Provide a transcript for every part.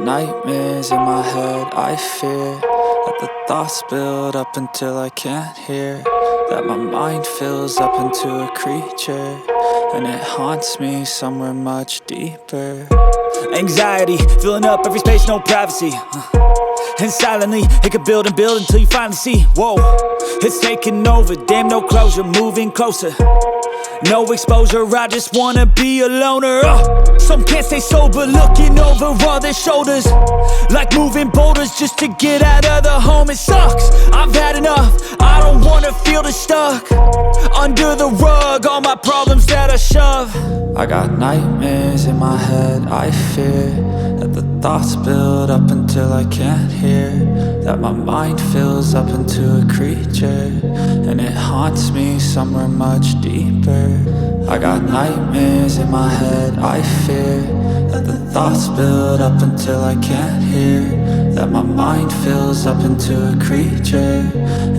nightmares in my head, I fear that the thoughts build up until I can't hear, that my mind fills up into a creature, and it haunts me somewhere much deeper. Anxiety, filling up every space, no privacy. And silently, it could build and build until you finally see, whoa, it's taking over, damn no closure, moving closer. No exposure, I just wanna be a loner. Some can't stay sober, looking over all their shoulders, like moving boulders just to get out of the home. It sucks, I've had enough, I don't wanna feel the stuck under the rug, all my problems that I shove. I got nightmares in my head, I fear that the thoughts build up until I can't hear, that my mind fills up into a creature, and it haunts me somewhere much deeper. I got nightmares in my head, I fear that the thoughts build up until I can't hear, that my mind fills up into a creature,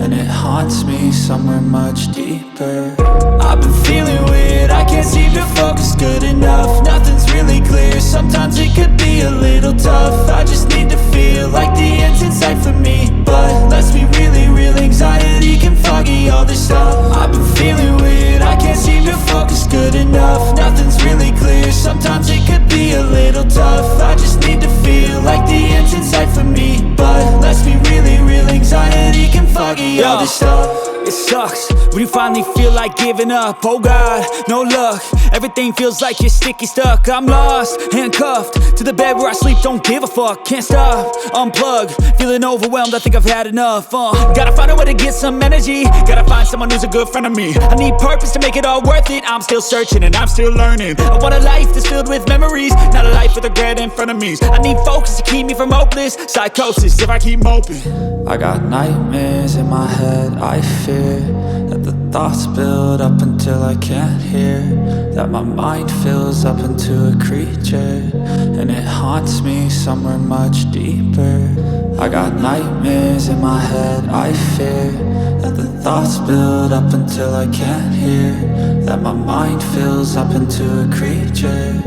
and it haunts me somewhere much deeper. I've been feeling weird, I can't seem to focus good enough. Nothing's really clear, sometimes it could be a little tough. I just need to feel like the end's in sight for me, but let's be really real, anxiety can foggy all this stuff. I've been feeling weird, I can't seem to focus good enough. Nothing's really clear, sometimes it could be a little tough. I just need to feel like the end's in sight for me, but let's be really real, anxiety can foggy all this stuff. It sucks when you finally feel like giving up. Oh God, no luck, everything feels like you're sticky stuck. I'm lost, handcuffed to the bed where I sleep, don't give a fuck. Can't stop, unplug, feeling overwhelmed, I think I've had enough. Gotta find a way to get some energy, gotta find someone who's a good friend of me. I need purpose to make it all worth it, I'm still searching and I'm still learning. I want a life that's filled with memories, not a life with regret and frenemies. I need focus to keep me from hopeless psychosis if I keep moping. I got nightmares in my head, I fear that the thoughts build up until I can't hear, that my mind fills up into a creature, and it haunts me somewhere much deeper. I got nightmares in my head, I fear that the thoughts build up until I can't hear, that my mind fills up into a creature,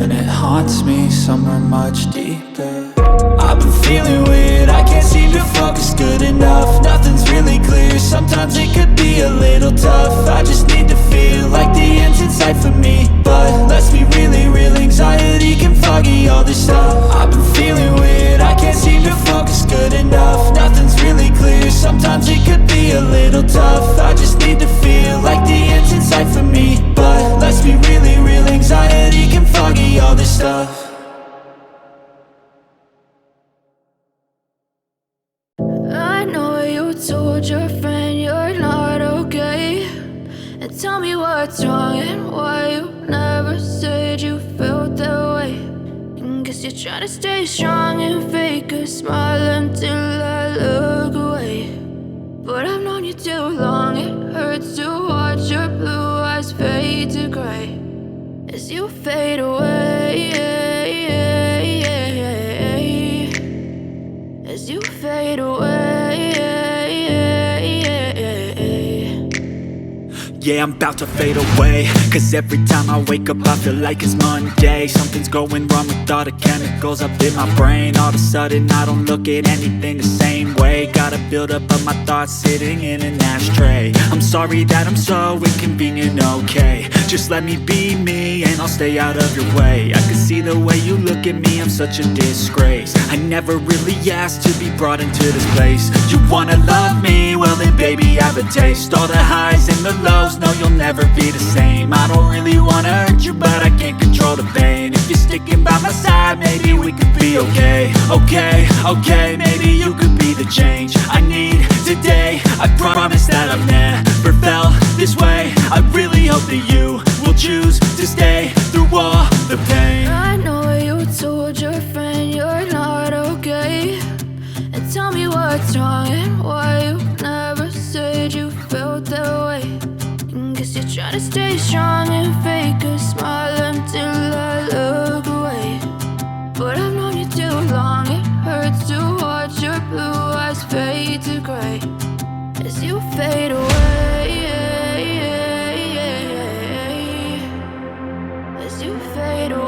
and it haunts me somewhere much deeper. I've been feeling weird, I can't seem to focus good enough. Nothing's really clear, sometimes it could be a little tough. I just need to feel like the end's in sight for me, but let's be really real, anxiety can foggy all this stuff. I've been feeling weird, I can't seem to focus good enough. Nothing's really clear, sometimes it could be a little tough. I just need to feel like the end's in sight for me, but let's be really real, anxiety can foggy all this stuff. I know you told your friend you're not okay, and tell me what's wrong and why you never said you felt that way. And guess you're trying to stay strong and fake a smile until I look away. But I've known you too long, it hurts to watch your blue eyes fade to gray as you fade away, as you fade away. Yeah, I'm about to fade away, cause every time I wake up I feel like it's Monday. Something's going wrong with all the chemicals up in my brain. All of a sudden I don't look at anything the same way. Got a buildup of my thoughts sitting in an ashtray. I'm sorry that I'm so inconvenient, okay. Just let me be me and I'll stay out of your way. I can see the way you look at me, I'm such a disgrace. I never really asked to be brought into this place. You wanna love me? Well then baby I have a taste. All the highs and the lows, no you'll never be the same. I don't really wanna hurt you but I can't control the pain. If you're sticking by my side maybe we could be okay. Okay, maybe you could be the change I need today. I promise that I've never felt this way. I really hope that you will choose to stay through all the pain. I know you told your friend you're not okay, and tell me what's wrong and why you never said you felt that way. And guess you're trying to stay strong and fake a smile until I look away. But I've known you too long, it hurts to watch your blue eyes fade to gray as you fade away, as you fade away.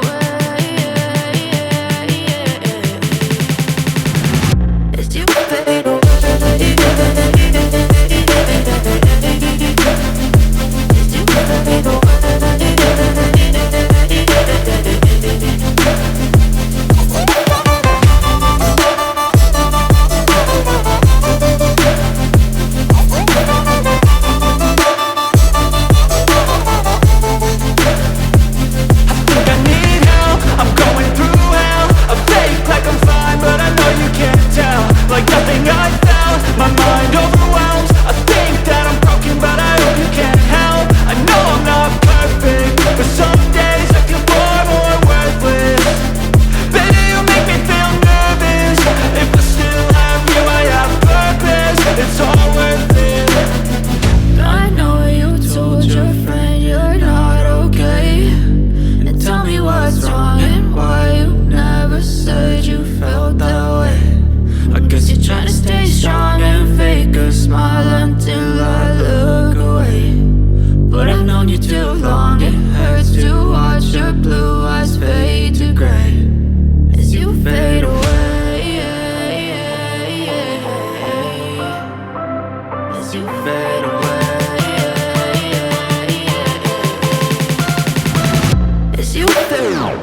as you fade away, as you fade away.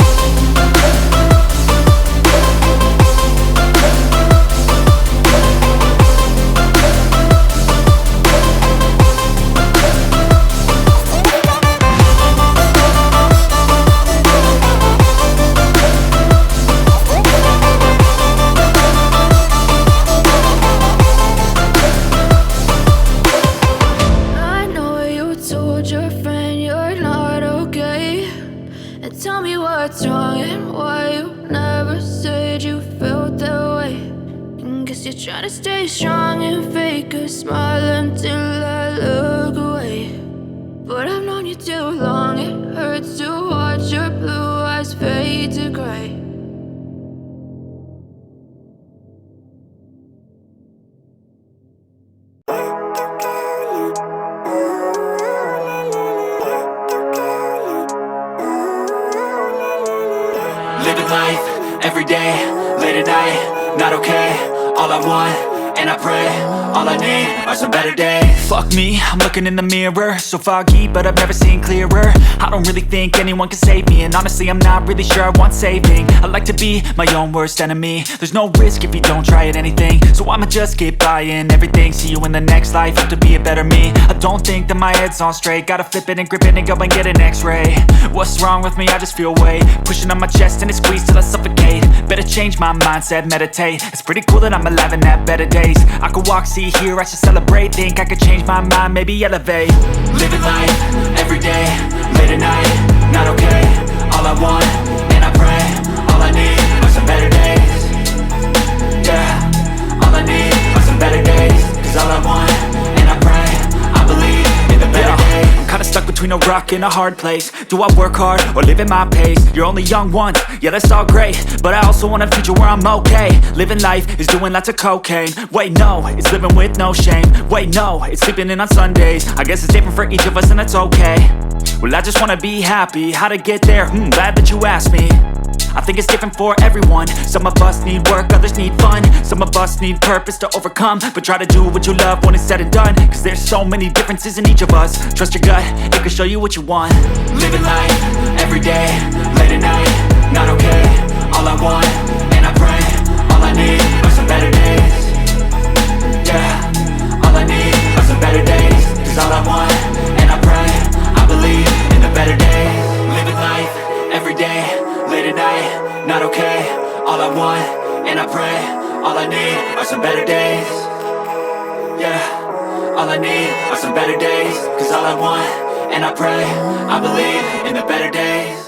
Tell me what's wrong and why you never said you felt that way. And guess you're trying to stay strong and fake a smile until I look away. But I've known you too long, it hurts to watch your blue eyes fade to gray. Living life, everyday, late at night, not okay. All I want, and I pray, all I need are some better days. Fuck me, I'm looking in the mirror, so foggy, but I've never seen clearer. I don't really think anyone can save me, and honestly I'm not really sure I want saving. I like to be my own worst enemy. There's no risk if you don't try at anything, so I'ma just keep buying everything. See you in the next life, have to be a better me. I don't think that my head's on straight, gotta flip it and grip it and go and get an x-ray. What's wrong with me? I just feel weight pushing on my chest and it squeezes till I suffocate. Better change my mindset, meditate. It's pretty cool that I'm alive and have better days. I could walk, see, hear, I should celebrate. Think I could change my mind, maybe elevate. Living life, everyday, late at night, not okay. All I want, and I pray, all I need are some better days. Yeah, all I need are some better days. Cause all I want, and I pray, I believe in the better days. I'm kinda stuck between a rock and a hard place. Do I work hard or live at my pace? You're only young once, yeah that's all great, but I also want a future where I'm okay. Living life is doing lots of cocaine. Wait no, it's living with no shame. Wait no, it's sleeping in on Sundays. I guess it's different for each of us and that's okay. Well I just wanna be happy, how to get there? Glad that you asked me. I think it's different for everyone. Some of us need work, others need fun. Some of us need purpose to overcome. But try to do what you love when it's said and done. Cause there's so many differences in each of us. Trust your gut, it can show you what you want. Living life, everyday, late at night, not okay. All I want, and I pray, all I need are some better days. Yeah, all I need are some better days. Cause all I want, and I pray, I believe in the better days. Living life, everyday, late at night, not okay. All I want, and I pray, all I need are some better days. Yeah, all I need are some better days. Cause all I want, and I pray, I believe in the better days.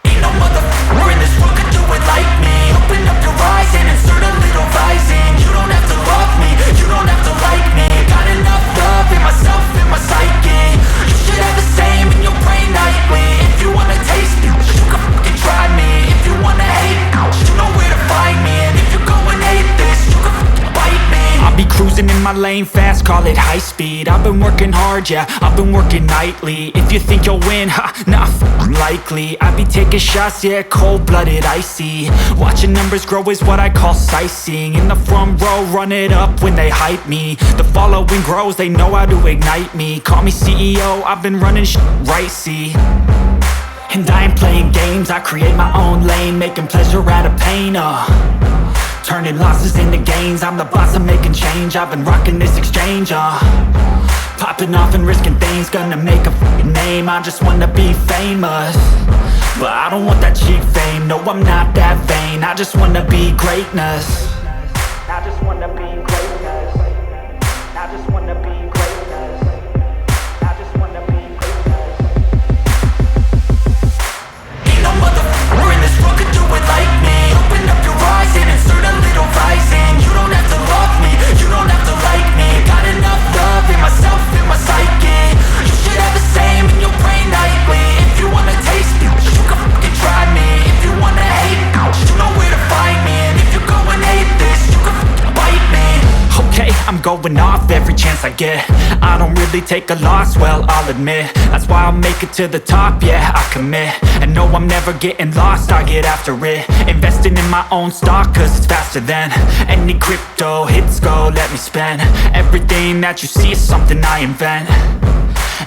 Ain't no motherfucker in this world could do it like me. Open up your eyes and insert a little rising. You don't have to love me, you don't have to like me. Got enough love in myself, in my psyche. You should have the same in your brain nightly. If you wanna taste me, you can fucking try me. If you wanna hate, you know where to find me. And if you go and hate this, you can fucking bite me. I'll be cruising in my lane fast, call it high speed. I've been working hard, yeah, I've been working nightly. If you think you'll win, ha, not fucking likely. I be taking shots, yeah, cold-blooded, icy. Watching numbers grow is what I call sightseeing. In the front row, run it up when they hype me. The following grows, they know how to ignite me. Call me CEO, I've been running shit right, see. And I ain't playing games, I create my own lane. Making pleasure out of pain, turning losses into gains. I'm the boss, I'm making change. I've been rocking this exchange, popping off and risking things. Gonna make a fucking name, I just wanna be famous. But I don't want that cheap fame, no I'm not that vain. I just wanna be greatness. I just wanna be greatness. I just wanna be greatness. I just wanna be greatness. Ain't no motherfucker in this world could do it like me. Open up your eyes and insert a little rising. You don't have to love me, you don't have to like me. Got enough love in myself, in my psyche. You should have the same in your brain nightly. If you wanna taste me, you can fucking try me. If you wanna hate, you know where to find me. And if you go and hate I'm going off every chance I get. I don't really take a loss, well, I'll admit. That's why I'll make it to the top, yeah, I commit. And no, I'm never getting lost, I get after it. Investing in my own stock, cause it's faster than any crypto hits go, let me spend. Everything that you see is something I invent,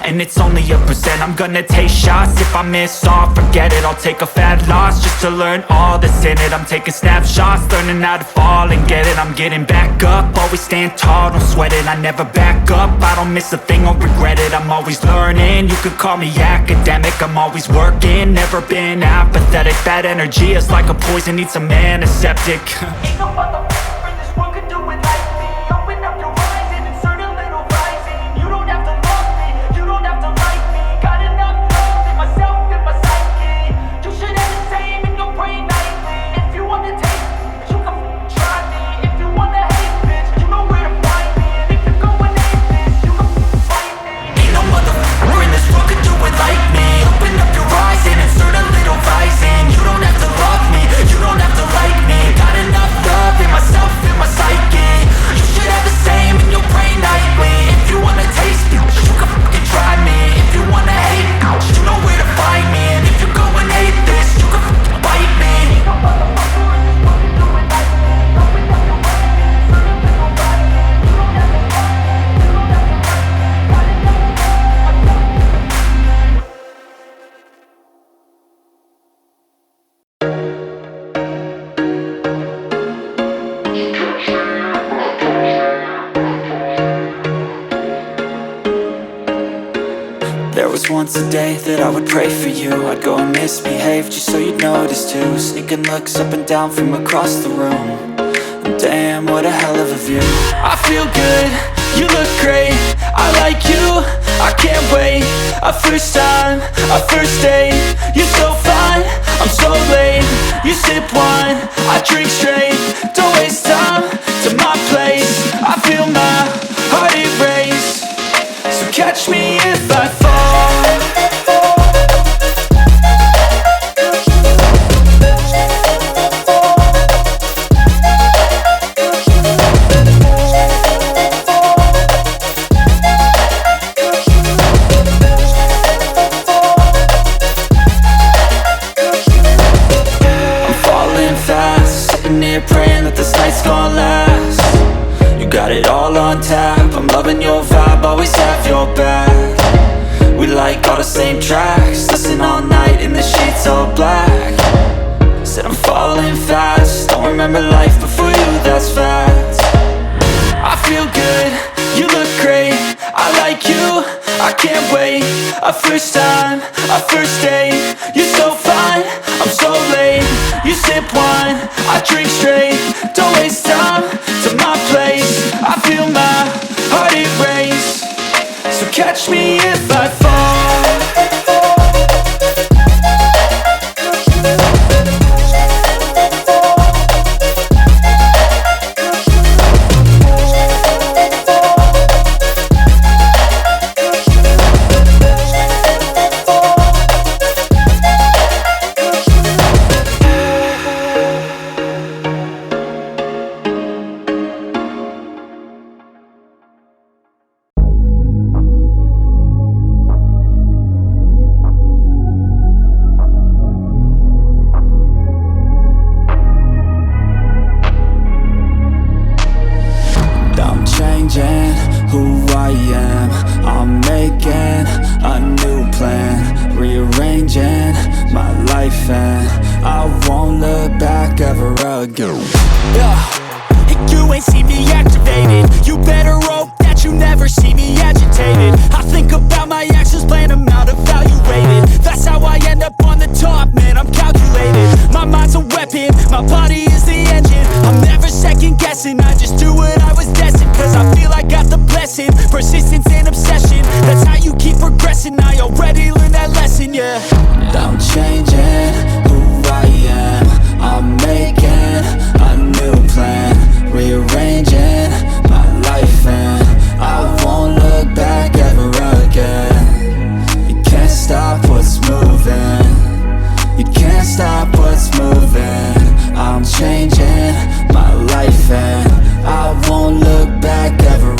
and it's only a percent. I'm gonna take shots, if I miss all, forget it. I'll take a fat loss just to learn all that's in it. I'm taking snapshots, learning how to fall and get it. I'm getting back up, always stand tall, don't sweat it. I never back up, I don't miss a thing or regret it. I'm always learning, you could call me academic. I'm always working, never been apathetic. Bad energy is like a poison, needs some antiseptic. Ain't no motherfucker in this world could do it like me. Open up your eyes and insert a little rising. You don't have to love me, you don't have to like me. Got enough love in myself, in my psyche. You should have the same in your brain nightly. If you want to taste me, you can try me. If you want to hate, bitch, you know where to find me. And if you're going hate this, you can fight me. Ain't no motherfucker in this world could do it like me. Open up your eyes and insert a little rising. You don't have to love me, you don't have to like me. Got enough love in myself, in my psyche. You should have the same in your brain nightly. If you want to taste me, you can fucking try me. If you want to hate, you know where to find me. And if you're going hate this, you can fucking bite me. Ain't no motherfucker in this world can do it like me. Open up your eyes and insert a little rising. You don't have to love me, you don't have to like me. Got enough love in myself. There was once a day that I would pray for you. I'd go and misbehave just so you'd notice too. Sneaking looks up and down from across the room. And damn, what a hell of a view. I feel good, you look great, I like you, I can't wait. A first time, a first date, you're so fine, I'm so late. You sip wine, I drink straight, don't waste time to my place. I feel my heart erase, so catch me if I fall. Praying that this night's gonna last. You got it all on tap, I'm loving your vibe, always have your back. We like all the same tracks, listen all night in the sheets all black. Said I'm falling fast, don't remember life before you, that's fact. I feel good, you look great, I like you, I can't wait. A first time, a first date, you're so fine, I'm so late. You sip wine, I drink straight, don't waste time to my place. I feel my heart erase, so catch me if I fall. Who I am, I'm making a new plan, rearranging my life, and I won't look back ever again. You ain't see me activated, you better hope that you never see me agitated. I think about my actions, plan them out, evaluated. That's how I end up on the top, man, I'm calculated. My mind's a weapon, my body is the engine. I'm never second guessing, I just do what I was destined. Cause I feel I got the blessing, persistence and obsession. That's how you keep progressing, I already learned that lesson, yeah. I'm changing who I am, I'm making a new plan, rearranging my life, and I won't look back ever again. You can't stop what's moving, you can't stop what's moving. I'm changing my life, and I won't look back ever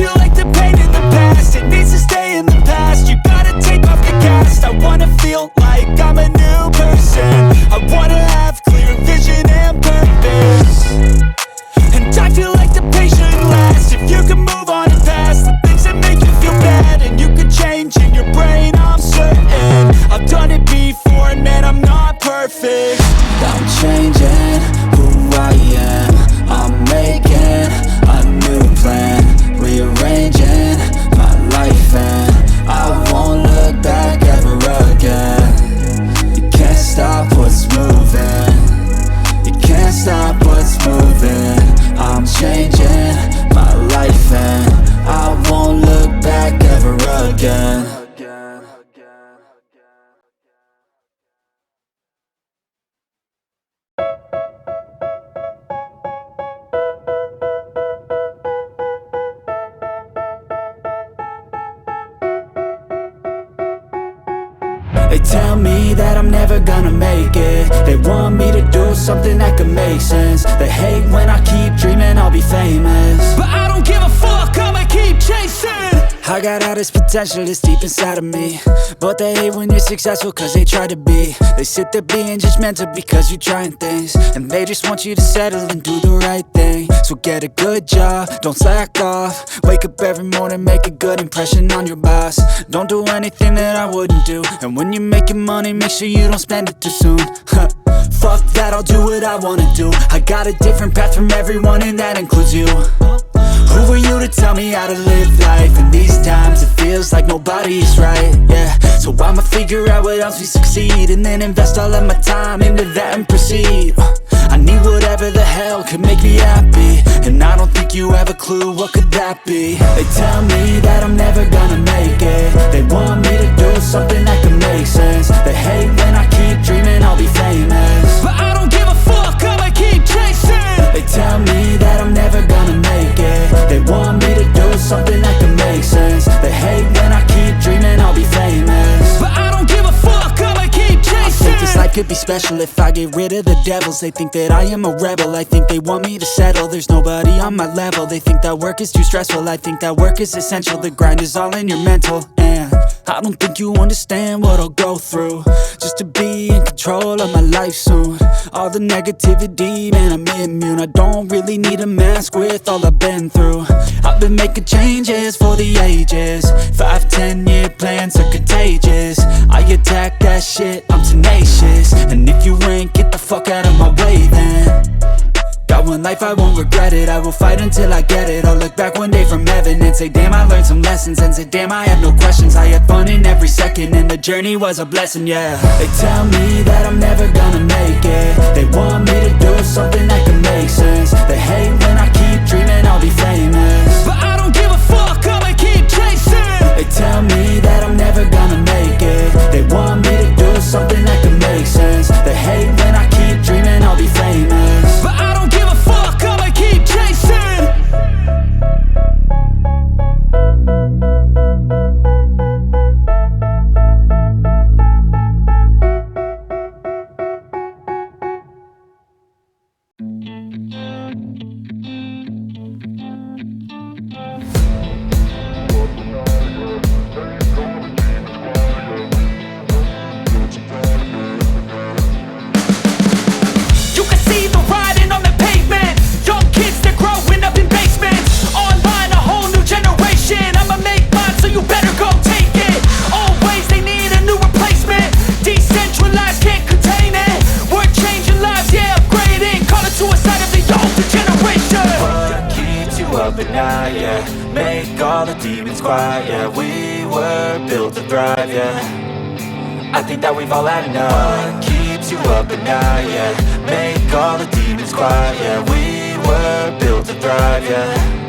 feel like the pain in the past, it needs to stay in the past. You gotta take off the cast. I wanna feel like I'm a new person. I wanna have clear vision and purpose. And I feel like the pain shouldn't last. If you can move on and past the things that make you feel bad, and you can change in your brain, I'm certain. I've done it before and man, I'm not perfect. I'm changing who I am. I'm making a new plan, rearranging my life, and I won't look back ever again. You can't stop what's moving. You can't stop what's moving. I'm changing my life, and I won't look back ever again. They tell me that I'm never gonna make it. They want me to do something that could make sense. They hate when I keep dreaming I'll be famous, but I don't give a fuck, I'ma keep chasing. I got all this potential that's deep inside of me, but they hate when you're successful cause they try to be. They sit there being judgmental because you're trying things, and they just want you to settle and do the right thing. So get a good job, don't slack off. Wake up every morning, make a good impression on your boss. Don't do anything that I wouldn't do, and when you're making money, make sure you don't spend it too soon. Fuck that, I'll do what I wanna do. I got a different path from everyone and that includes you. Who are you to tell me how to live life? In these times it feels like nobody is right, yeah. So I'ma figure out what else we succeed, and then invest all of my time into that and proceed. I need whatever the hell could make me happy, and I don't think you have a clue what could that be. They tell me that I'm never gonna make it. They want me to do something that could make sense. They hate when I keep dreaming I'll be famous, but I don't give a fuck, I'ma keep chasing. They tell me that I'm never gonna make it. They want me to do something that could make sense. They hate when I keep dreaming I'll be famous, but I don't give a fuck, I'ma keep chasing. I think this life could be special if I get rid of the devils. They think that I am a rebel, I think they want me to settle. There's nobody on my level, they think that work is too stressful. I think that work is essential, the grind is all in your mental. And I don't think you understand what I'll go through just to be in control of my life soon. All the negativity, man, I'm immune. I don't really need a mask with all I've been through. I've been making changes for the ages. 5-10 year plans are contagious. I attack that shit, I'm tenacious. And if you ain't, get the fuck out of my way then. Got one life, I won't regret it. I will fight until I get it. I'll look back one day from heaven and say damn, I learned some lessons. And say damn, I have no questions. I had fun in every second, and the journey was a blessing, yeah. They tell me that I'm never gonna make it. They want me to do something that can make sense. They hate when I keep dreaming I'll be famous, but I don't give a fuck, I'ma keep chasing. They tell me that I'm never gonna make it. They want me to do something that can make sense. They hate when I keep dreaming I'll be famous, but I don't give a fuck, I'ma keep chasing. Yeah, make all the demons quiet. Yeah, we were built to thrive. Yeah, I think that we've all had enough. What keeps you up at night? Yeah, make all the demons quiet. Yeah, we were built to thrive. Yeah.